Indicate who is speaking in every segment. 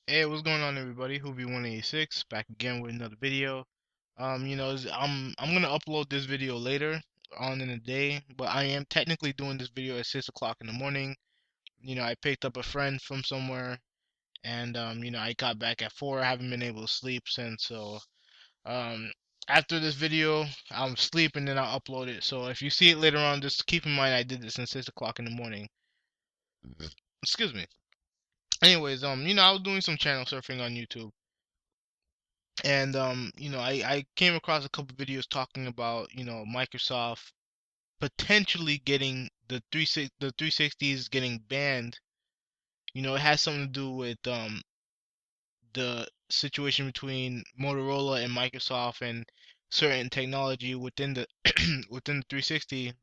Speaker 1: Hey, what's going on, everybody? Hoovy186 back again with another video. I'm gonna upload this video later on in the day, but I am technically doing this video at 6 o'clock in the morning. I picked up a friend from somewhere, and I got back at 4. I haven't been able to sleep since. So, um, after this video, I'll sleep and then I'll upload it. So if you see it later on, just keep in mind I did this since 6 o'clock in the morning. Excuse me. Anyways, I was doing some channel surfing on YouTube. And I came across a couple videos talking about, Microsoft potentially getting the 360s getting banned. It has something to do with the situation between Motorola and Microsoft and certain technology within the within the 360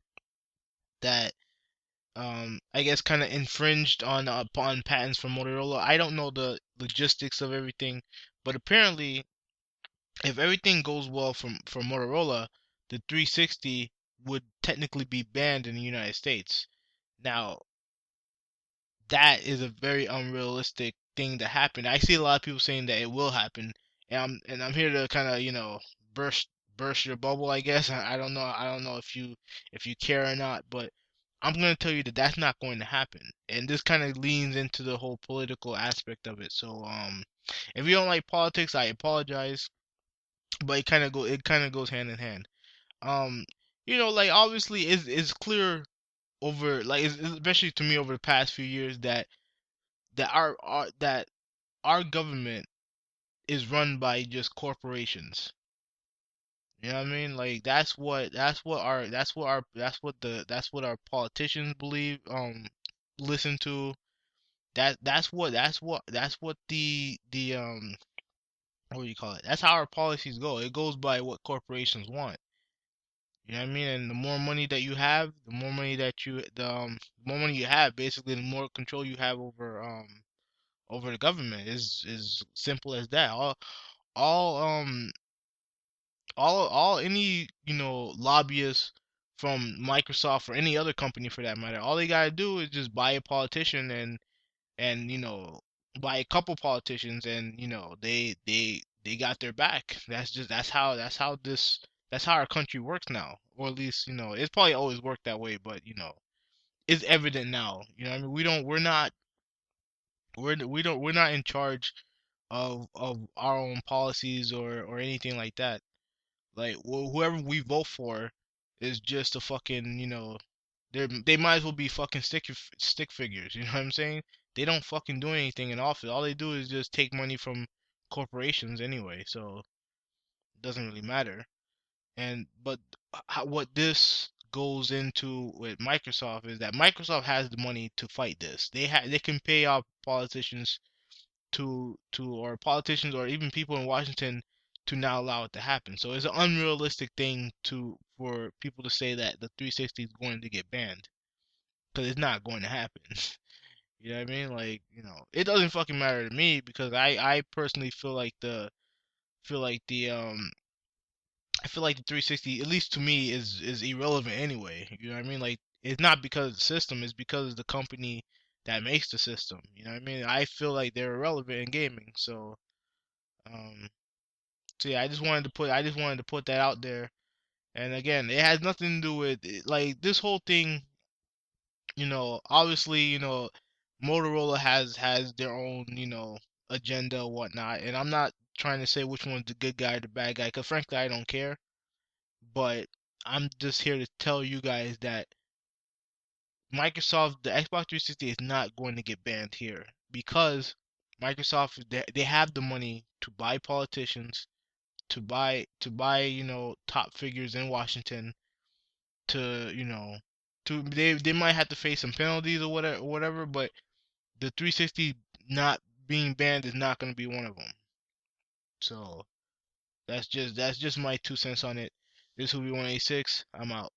Speaker 1: that I guess kind of infringed on upon patents from Motorola. I don't know the logistics of everything, but apparently if everything goes well for Motorola, the 360 would technically be banned in the United States. Now, that is a very unrealistic thing to happen. I see a lot of people saying that it will happen, and I'm here to kind of burst burst your bubble. I guess I don't know if you care or not, but I'm gonna tell you that that's not going to happen. And this kind of leans into the whole political aspect of it. So if you don't like politics, I apologize, but it kind of goes hand in hand. Um, like obviously it's clear over like especially to me over the past few years that our government is run by just corporations. You know what I mean? Like that's what our politicians believe, listen to. That's what the what do you call it? That's how our policies go. It goes by what corporations want. You know what I mean? And the more money that you have, the more money that the more money you have, basically, the more control you have over the government. Is simple as that. All all any lobbyists from Microsoft or any other company for that matter, all they gotta do is just buy a politician and buy a couple politicians, and they got their back. That's how our country works now, or at least it's probably always worked that way, but it's evident now. I mean, we're not in charge of our own policies or anything like that. Like whoever we vote for is just a fucking they might as well be fucking stick figures. You know what I'm saying? They don't fucking do anything in office. All they do is just take money from corporations anyway. So it doesn't really matter. And but what this goes into with Microsoft is that Microsoft has the money to fight this. They can pay off politicians or politicians or even people in Washington to not allow it to happen. So it's an unrealistic thing for people to say that the 360 is going to get banned, because it's not going to happen. You know what I mean? Like, it doesn't fucking matter to me, because I personally feel like the 360, at least to me, is irrelevant anyway. You know what I mean? Like, it's not because of the system, it's because of the company that makes the system. You know what I mean? I feel like they're irrelevant in gaming. Um so yeah, I just wanted to put that out there. And again, it has nothing to do with like this whole thing. Obviously, Motorola has their own, agenda or whatnot, and I'm not trying to say which one's the good guy or the bad guy, because frankly, I don't care. But I'm just here to tell you guys that the Xbox 360 is not going to get banned here, because Microsoft, they have the money to buy politicians, to buy top figures in Washington, to they might have to face some penalties or whatever, but the 360 not being banned is not going to be one of them. So that's just my 2 cents on it. This will be 186. I'm out.